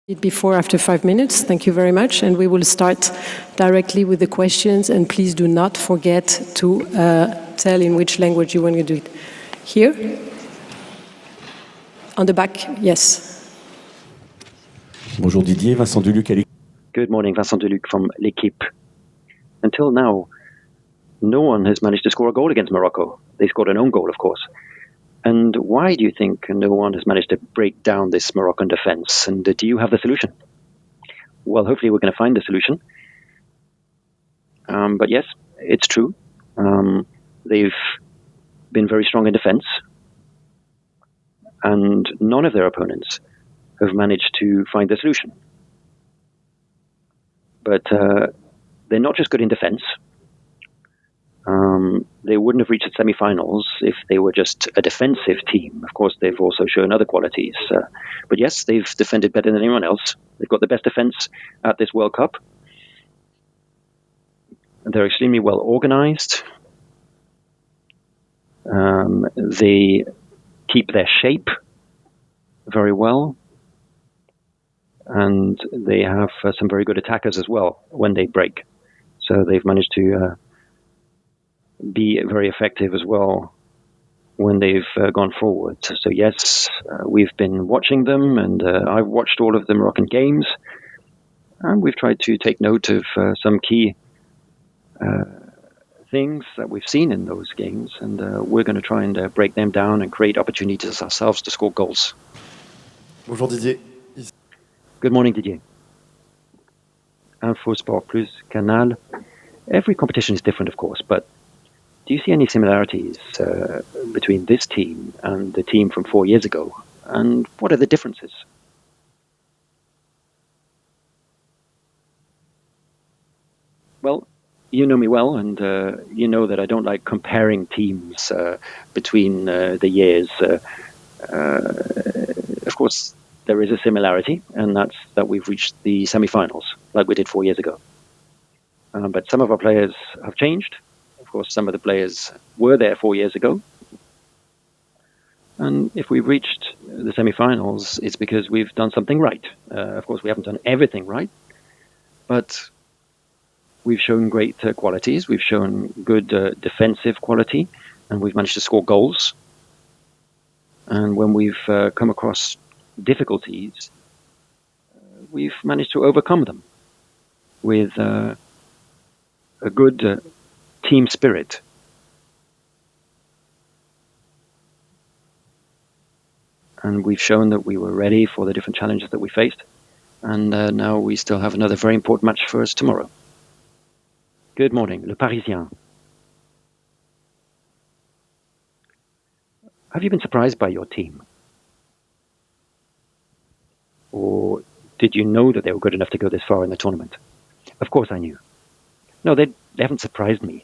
Before, after 5 minutes. Thank you very much. And we will start directly with the questions. And please do not forget to tell in which language you want to do it. Here? On the back, yes. Bonjour Didier, Vincent Deluc. Good morning, Vincent Deluc from L'Équipe. Until now, no one has managed to score a goal against Morocco. They scored an own goal, of course. And why do you think no one has managed to break down this Moroccan defense? And do you have the solution? Well, hopefully we're going to find the solution. But yes, it's true. They've been very strong in defense. And none of their opponents have managed to find the solution. But they're not just good in defense. They wouldn't have reached the semi-finals if they were just a defensive team. Of course, they've also shown other qualities. But yes, they've defended better than anyone else. They've got the best defense at this World Cup. They're extremely well organized. They keep their shape very well. And they have some very good attackers as well when they break. So they've managed to be very effective as well when they've gone forward. So yes, we've been watching them, and I've watched all of the Moroccan games, and we've tried to take note of some key things that we've seen in those games, and we're going to try and break them down and create opportunities ourselves to score goals. Bonjour Didier. Good morning, Didier. Info Sport Plus, Canal. Every competition is different, of course, but do you see any similarities between this team and the team from 4 years ago? And what are the differences? Well, you know me well, and you know that I don't like comparing teams between the years. Of course, there is a similarity, and that's that we've reached the semi-finals, like we did 4 years ago. But some of our players have changed. Of course, some of the players were there 4 years ago. And if we've reached the semi-finals, it's because we've done something right. Of course, we haven't done everything right, but we've shown great qualities. We've shown good defensive quality, and we've managed to score goals. And when we've come across difficulties, we've managed to overcome them with a good team spirit. And we've shown that we were ready for the different challenges that we faced. And now we still have another very important match for us tomorrow. Good morning, Le Parisien. Have you been surprised by your team? Or did you know that they were good enough to go this far in the tournament? Of course I knew. No, they haven't surprised me.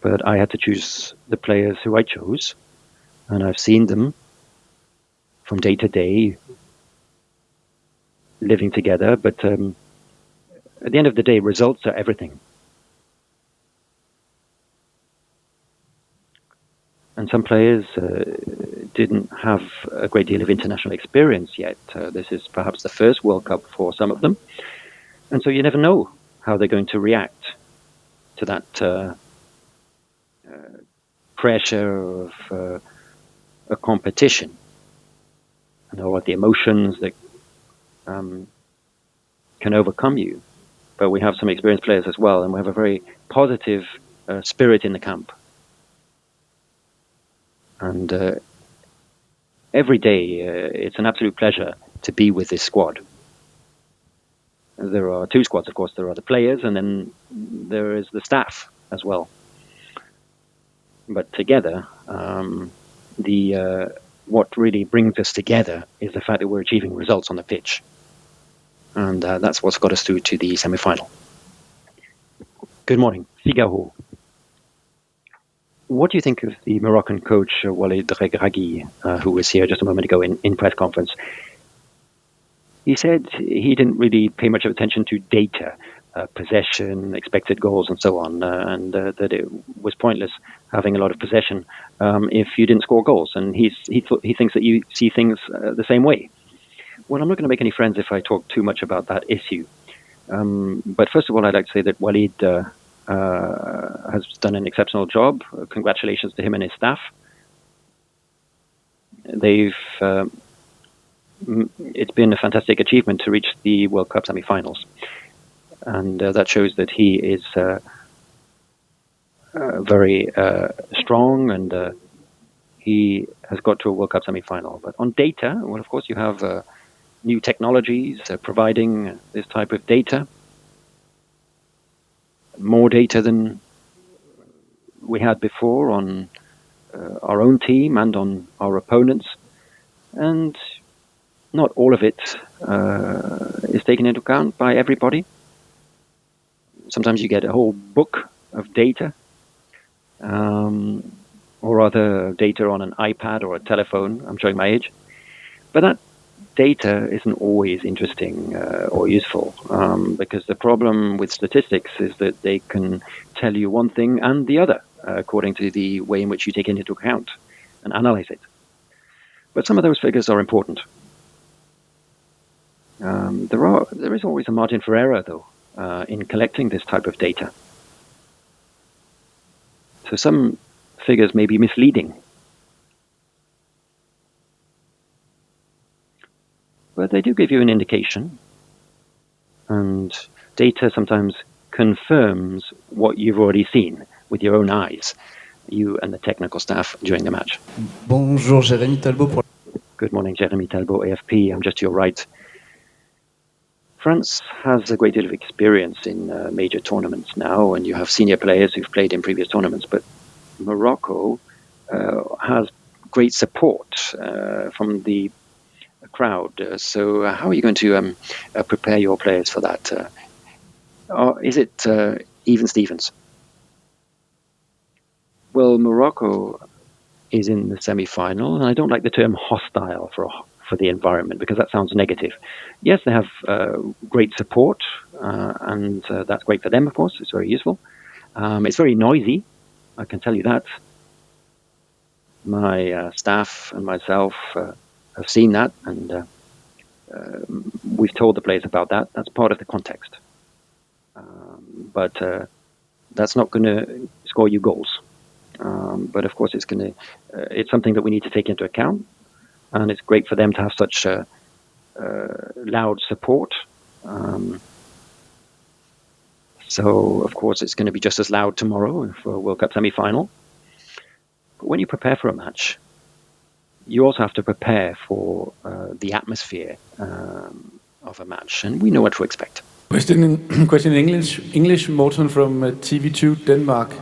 But I had to choose the players who I chose, and I've seen them from day to day, living together. But at the end of the day, results are everything. And some players didn't have a great deal of international experience yet. This is perhaps the first World Cup for some of them. And so you never know how they're going to react to that pressure of a competition. I know what the emotions that can overcome you. But we have some experienced players as well, and we have a very positive spirit in the camp. And every day, it's an absolute pleasure to be with this squad. There are two squads, of course. There are the players, and then there is the staff as well. But together, what really brings us together is the fact that we're achieving results on the pitch. And that's what's got us through to the semi-final. Good morning, Figaro. What do you think of the Moroccan coach, Hoalid Regragui, who was here just a moment ago in press conference? He said he didn't really pay much of attention to data, possession, expected goals, and so on, and that it was pointless having a lot of possession if you didn't score goals. And he thinks that you see things the same way. Well, I'm not going to make any friends if I talk too much about that issue. But first of all, I'd like to say that Walid has done an exceptional job. Congratulations to him and his staff. It's been a fantastic achievement to reach the World Cup semi-finals. And that shows that he is very strong, and he has got to a World Cup semi-final. But on data, well, of course, you have new technologies providing this type of data, more data than we had before on our own team and on our opponents. And not all of it is taken into account by everybody. Sometimes you get a whole book of data, or rather data on an iPad or a telephone. I'm showing my age. But that data isn't always interesting or useful, because the problem with statistics is that they can tell you one thing and the other, according to the way in which you take it into account and analyze it. But some of those figures are important. There is always a margin for error, though, in collecting this type of data. So some figures may be misleading. But they do give you an indication. And data sometimes confirms what you've already seen with your own eyes, you and the technical staff during the match. Bonjour, Jérémy Talbot. Good morning, Jérémy Talbot, AFP. I'm just to your right. France has a great deal of experience in major tournaments now, and you have senior players who've played in previous tournaments, but Morocco has great support from the crowd. So how are you going to prepare your players for that? Is it even Stevens? Well, Morocco is in the semi-final, and I don't like the term hostile for the environment, because that sounds negative. Yes, they have great support, and that's great for them, of course. It's very useful. It's very noisy, I can tell you that. My staff and myself have seen that, and we've told the players about that. That's part of the context. But that's not going to score you goals. But of course, it's something that we need to take into account. And it's great for them to have such loud support. So, of course, it's going to be just as loud tomorrow for a World Cup semi-final. But when you prepare for a match, you also have to prepare for the atmosphere of a match. And we know what to expect. Question in English, Morton from TV2 Denmark.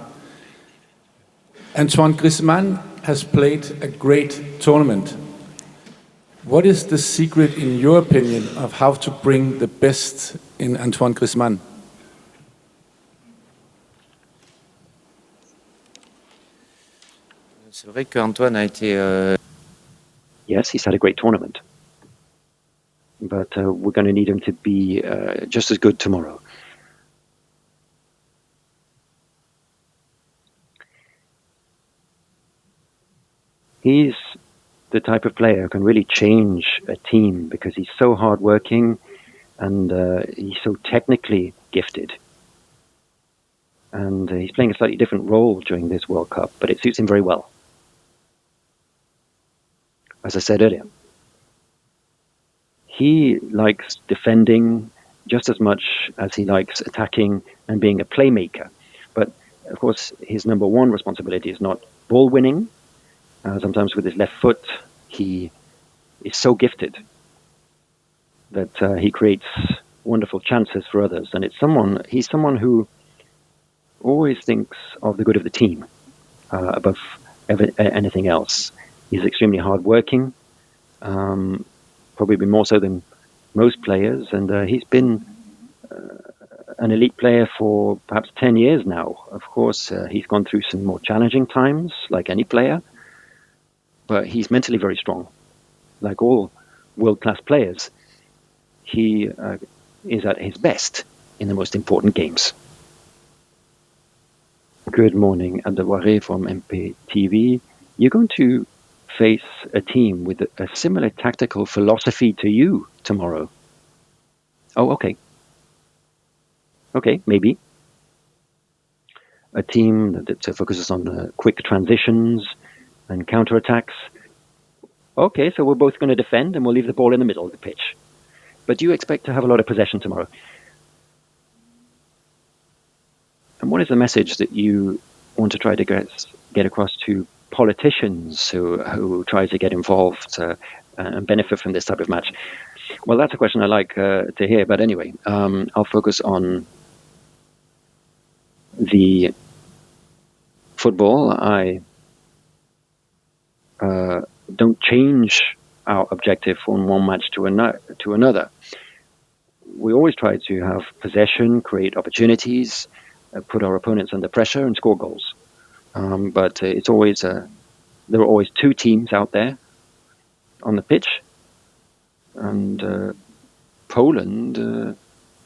Antoine Griezmann has played a great tournament. What is the secret, in your opinion, of how to bring the best in Antoine Griezmann? C'est vrai qu'Antoine a été... Yes, he's had a great tournament. But we're going to need him to be just as good tomorrow. He's the type of player who can really change a team, because he's so hardworking and he's so technically gifted. And he's playing a slightly different role during this World Cup, but it suits him very well. As I said earlier, he likes defending just as much as he likes attacking and being a playmaker. But, of course, his number one responsibility is not ball winning. Sometimes with his left foot, he is so gifted that he creates wonderful chances for others. And he's someone who always thinks of the good of the team above anything else. He's extremely hardworking, probably more so than most players. And he's been an elite player for perhaps 10 years now. Of course, he's gone through some more challenging times, like any player. But he's mentally very strong. Like all world-class players, he is at his best in the most important games. Good morning, Adewale from MPTV. You're going to face a team with a similar tactical philosophy to you tomorrow. Oh, okay. Okay, maybe. A team that focuses on quick transitions and counterattacks. Okay, so we're both going to defend and we'll leave the ball in the middle of the pitch. But do you expect to have a lot of possession tomorrow? And what is the message that you want to try to get across to politicians who try to get involved and benefit from this type of match? Well, that's a question I like to hear. But anyway, I'll focus on the football. I don't change our objective from one match to another. We always try to have possession, create opportunities, put our opponents under pressure and score goals. But it's always there are always two teams out there on the pitch, and Poland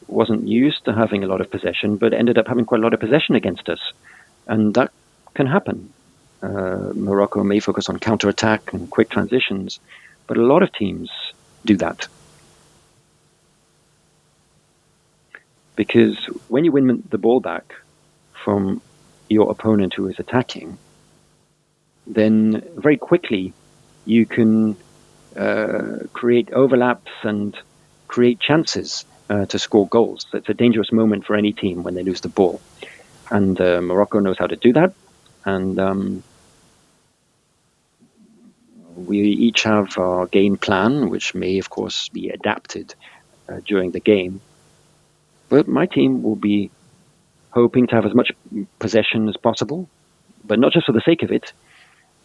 wasn't used to having a lot of possession, but ended up having quite a lot of possession against us, and that can happen. Morocco may focus on counter-attack and quick transitions, but a lot of teams do that. Because when you win the ball back from your opponent who is attacking, then very quickly you can create overlaps and create chances to score goals. It's a dangerous moment for any team when they lose the ball. And Morocco knows how to do that. And we each have our game plan, which may, of course, be adapted during the game. But my team will be hoping to have as much possession as possible, but not just for the sake of it.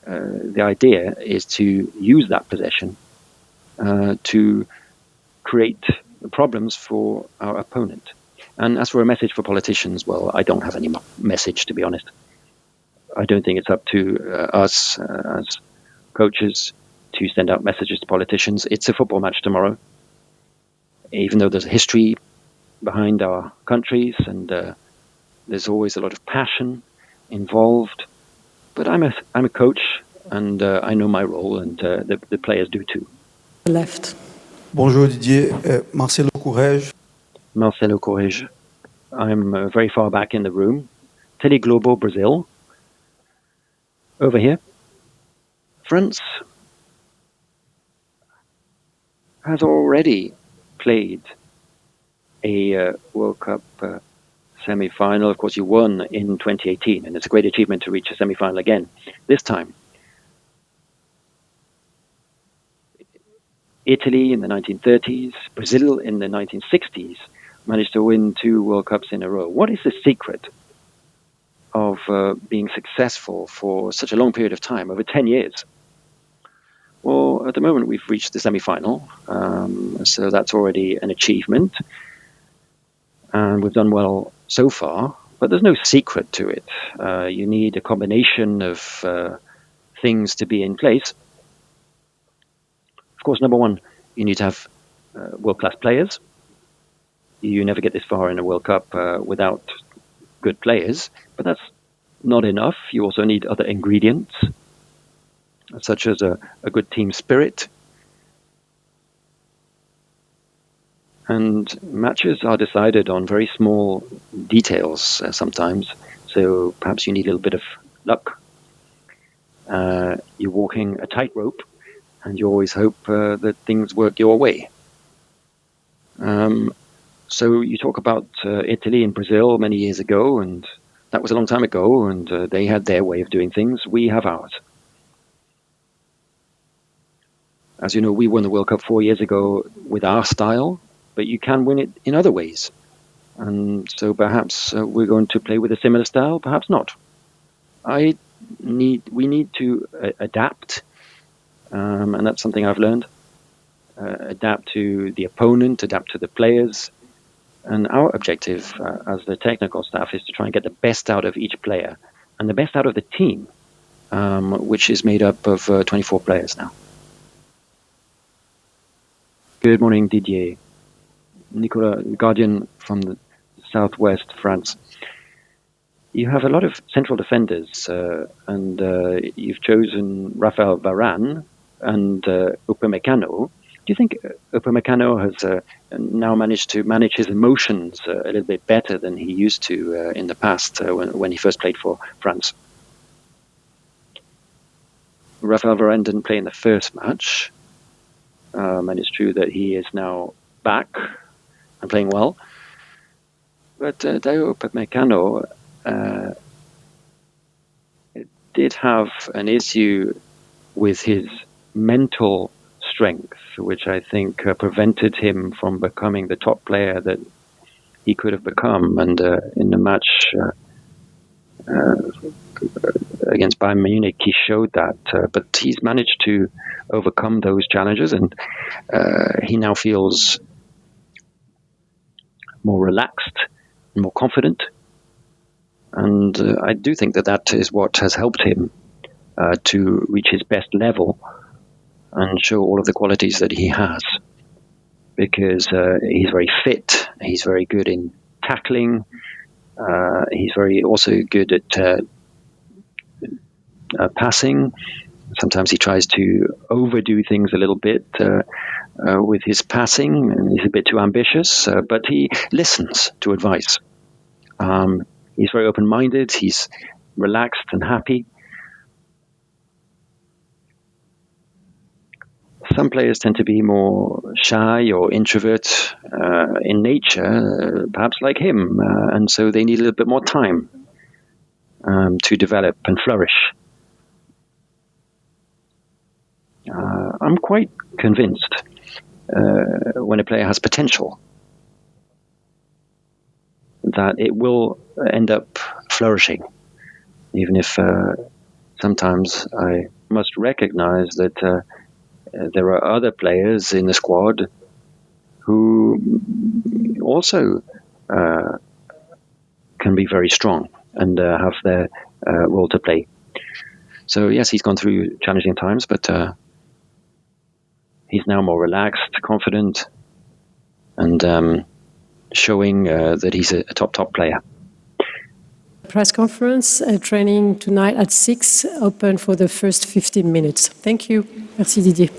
The idea is to use that possession to create problems for our opponent. And as for a message for politicians, well, I don't have any message, to be honest. I don't think it's up to us as coaches to send out messages to politicians. It's a football match tomorrow. Even though there's a history behind our countries and there's always a lot of passion involved, but I'm a coach and I know my role, and the players do too. Left. Bonjour Didier, Marcelo Courage. Marcelo Courage. I'm very far back in the room. Tele Globo, Brazil. Over here. France has already played a World Cup semi-final. Of course, you won in 2018, and it's a great achievement to reach a semi-final again. This time, Italy in the 1930s, Brazil in the 1960s managed to win 2 World Cups in a row. What is the secret of being successful for such a long period of time, over 10 years? Well, at the moment, we've reached the semi-final, so that's already an achievement. And we've done well so far, but there's no secret to it. You need a combination of things to be in place. Of course, number one, you need to have world-class players. You never get this far in a World Cup without good players, but that's not enough. You also need other ingredients, such as a good team spirit. And matches are decided on very small details sometimes, so perhaps you need a little bit of luck. You're walking a tightrope, and you always hope that things work your way. So you talk about Italy and Brazil many years ago, and that was a long time ago, and they had their way of doing things. We have ours. As you know, we won the World Cup 4 years ago with our style, but you can win it in other ways. And so perhaps we're going to play with a similar style, perhaps not. We need to adapt, and that's something I've learned. Adapt to the opponent, adapt to the players. And our objective as the technical staff is to try and get the best out of each player and the best out of the team, which is made up of 24 players now. Good morning, Didier. Nicolas, Guardian from the southwest France. You have a lot of central defenders, and you've chosen Raphael, Varane, and Upamecano. Do you think Upamecano has now managed to manage his emotions a little bit better than he used to in the past when he first played for France? Raphael Varane didn't play in the first match, and it's true that he is now back and playing well. But Dayot Upamecano did have an issue with his mental strength, which I think prevented him from becoming the top player that he could have become. And in the match against Bayern Munich, he showed that. But he's managed to overcome those challenges, and he now feels more relaxed and more confident. And I do think that that is what has helped him to reach his best level and show all of the qualities that he has. Because he's very fit, he's very good in tackling, he's also good at passing. Sometimes he tries to overdo things a little bit with his passing, and he's a bit too ambitious, but he listens to advice. He's very open-minded, he's relaxed and happy. Some players tend to be more shy or introvert in nature, perhaps like him, and so they need a little bit more time to develop and flourish. I'm quite convinced when a player has potential that it will end up flourishing, even if sometimes I must recognize that there are other players in the squad who also can be very strong and have their role to play. So yes, he's gone through challenging times, but he's now more relaxed, confident, and showing that he's a top player. Press conference, training tonight at 6, open for the first 15 minutes. Thank you. Merci Didier.